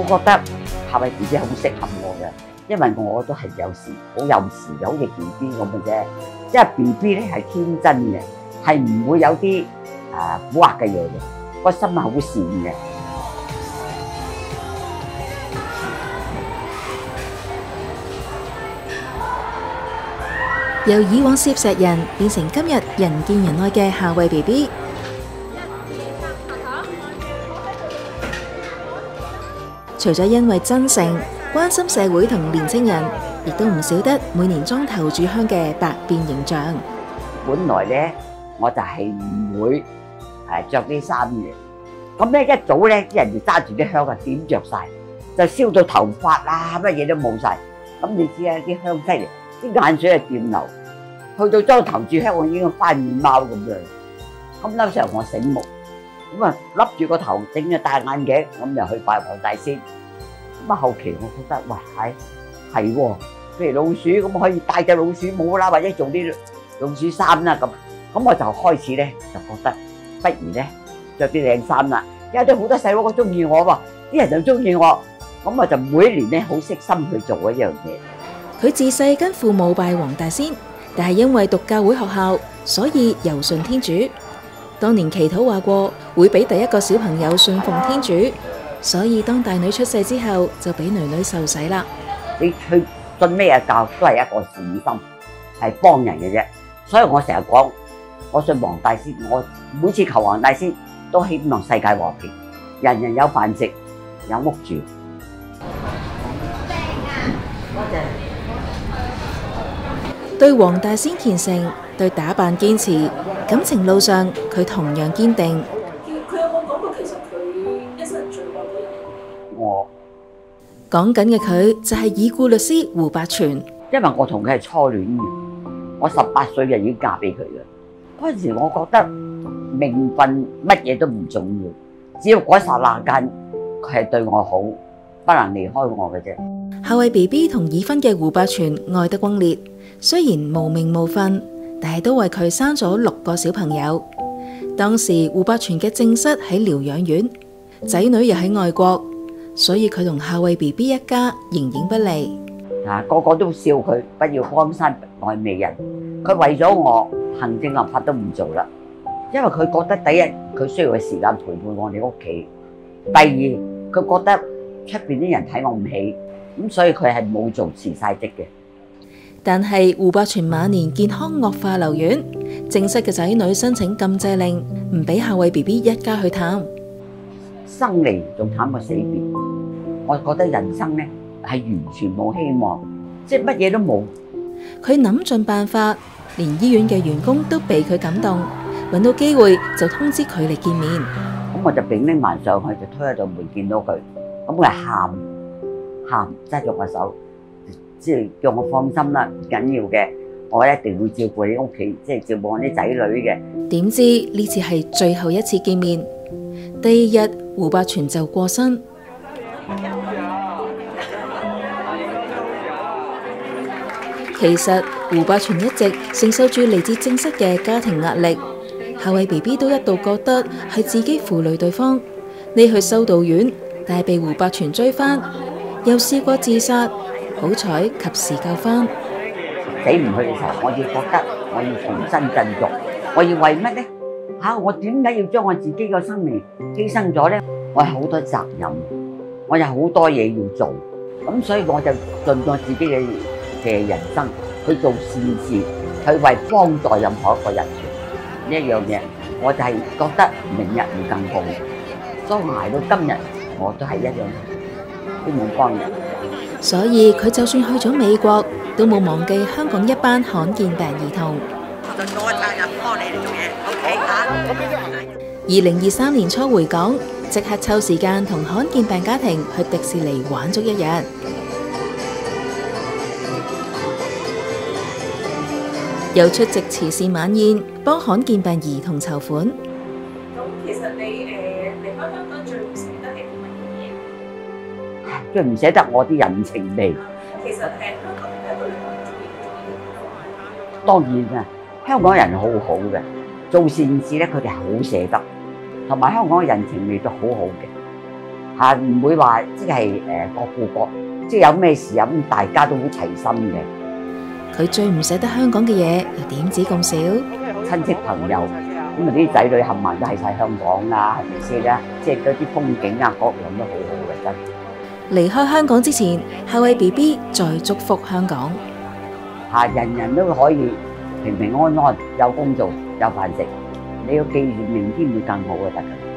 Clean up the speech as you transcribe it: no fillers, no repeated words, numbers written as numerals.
我覺得夏威 BB 好適合我嘅，因為我都係有時好幼時嘅，好似 BB 咁嘅啫。即係 BB 咧係天真嘅，係唔會有啲蠱惑嘅嘢嘅，個心係好善嘅。由以往攝石人變成今日人見人愛嘅夏威 BB。除咗因為真誠、關心社會同年青人，亦都唔少得每年裝頭炷香嘅百變形象。本來咧我就係唔會着啲衫嘅，咁咧一早咧啲人就揸住啲香啊點着晒，就燒到頭髮啊乜嘢都冇晒。咁你知啊，啲香犀利，啲眼水係掂流，去到裝頭炷香我已經翻面貓咁樣。咁嗰時候我醒目，咁啊笠住個頭，整個大眼鏡，咁就去拜黃大仙。咁啊後期我覺得喂係喎，譬如老鼠咁可以戴隻老鼠帽啦，或者做啲老鼠衫啦咁。咁我就開始咧就覺得，不如咧着啲靚衫啦。因為好多細佬哥中意我喎，啲人就中意我，咁我就每一年咧好悉心去做一樣嘢。佢自細跟父母拜黃大仙，但係因為讀教會學校，所以又信天主。當年祈禱話過會俾第一個小朋友信奉天主，所以當大女出世之後，就俾女女受洗啦。你去信咩教都係一個善心，係幫人嘅啫。所以我成日講，我信黃大仙，我每次求黃大仙都希望世界和平，人人有飯食，有屋住。多謝。對黃大仙虔誠，對打扮堅持，感情路上佢同樣堅定。佢有冇講過其實佢一生最愛嗰人？我講緊嘅佢就係已故律師胡百全。因為我同佢係初戀嘅，我18歲就已經嫁俾佢啦。嗰陣時我覺得名分乜嘢都唔重要，只要嗰剎那間佢係對我好，不能離開我嘅啫。夏威 BB 同已婚嘅胡百全愛得轟烈，雖然無名無份，但係都為佢生咗6個小朋友。當時胡百全嘅正室喺療養院，仔女又喺外國，所以佢同夏威 BB 一家形影不離。個個都笑佢，不要江山愛美人。佢為咗我行政立法都唔做啦，因為佢覺得第一佢需要嘅時間陪伴我哋屋企，第二佢覺得出邊啲人睇我唔起，咁所以佢係冇做辭晒職嘅。但係胡百全晚年健康惡化留院，正室嘅仔女申請禁制令，唔俾夏威 BB 一家去探。生離仲慘過死別，我覺得人生咧係完全冇希望，即係乜嘢都冇。佢諗盡辦法，連醫院嘅員工都被佢感動，揾到機會就通知佢嚟見面。咁我就炳拎埋上去，就推喺度門見到佢，咁佢喊揸住我手，即係叫我放心啦，唔緊要嘅，我一定會照顧你屋企，即係照顧我啲仔女嘅。點知呢次係最後一次見面，第二日胡百全就過身。其實胡百全一直承受住嚟自正室嘅家庭壓力，夏威 BB 都一度覺得係自己負累對方，匿去修道院，但係被胡百全追翻，又試過自殺，好彩及時救翻。死唔去嘅時候，我要覺得我要重新振作，我要為乜呢？我點解要將我自己個生命犧牲咗呢？我有好多責任，我有好多嘢要做，咁所以我就盡我自己嘅人生去做善事，去為幫助任何一個人呢一樣嘢，我就係覺得明日會更好，所以捱到今日我都係一樣，都冇幫人。所以佢就算去咗美國，都冇忘記香港一班罕見病兒童。盡我嘅責任幫你哋做嘢，OK 2023年初回港，即刻抽時間同罕見病家庭去迪士尼玩足1日。又出席慈善晚宴，幫罕見病兒童籌款。咁其實你離開香港最唔捨得係啲乜嘢？最唔捨得我啲人情味。其實香港人係一個兩個主義。當然啊，香港人好好嘅，做善事咧佢哋好捨得，同埋香港嘅人情味都好好嘅嚇，唔會話即係各顧各，即係有咩事咁大家都好齊心嘅。佢最唔捨得香港嘅嘢又點止咁少？親戚朋友咁啊，啲仔女冚唪唥都喺晒香港啦，係咪先啦？即係嗰啲風景啊，各樣都好好嘅真。離開香港之前，夏慧 BB 再祝福香港嚇，人人都可以平平安安，有工做，有飯食。你要記住，明天會更好嘅得㗎。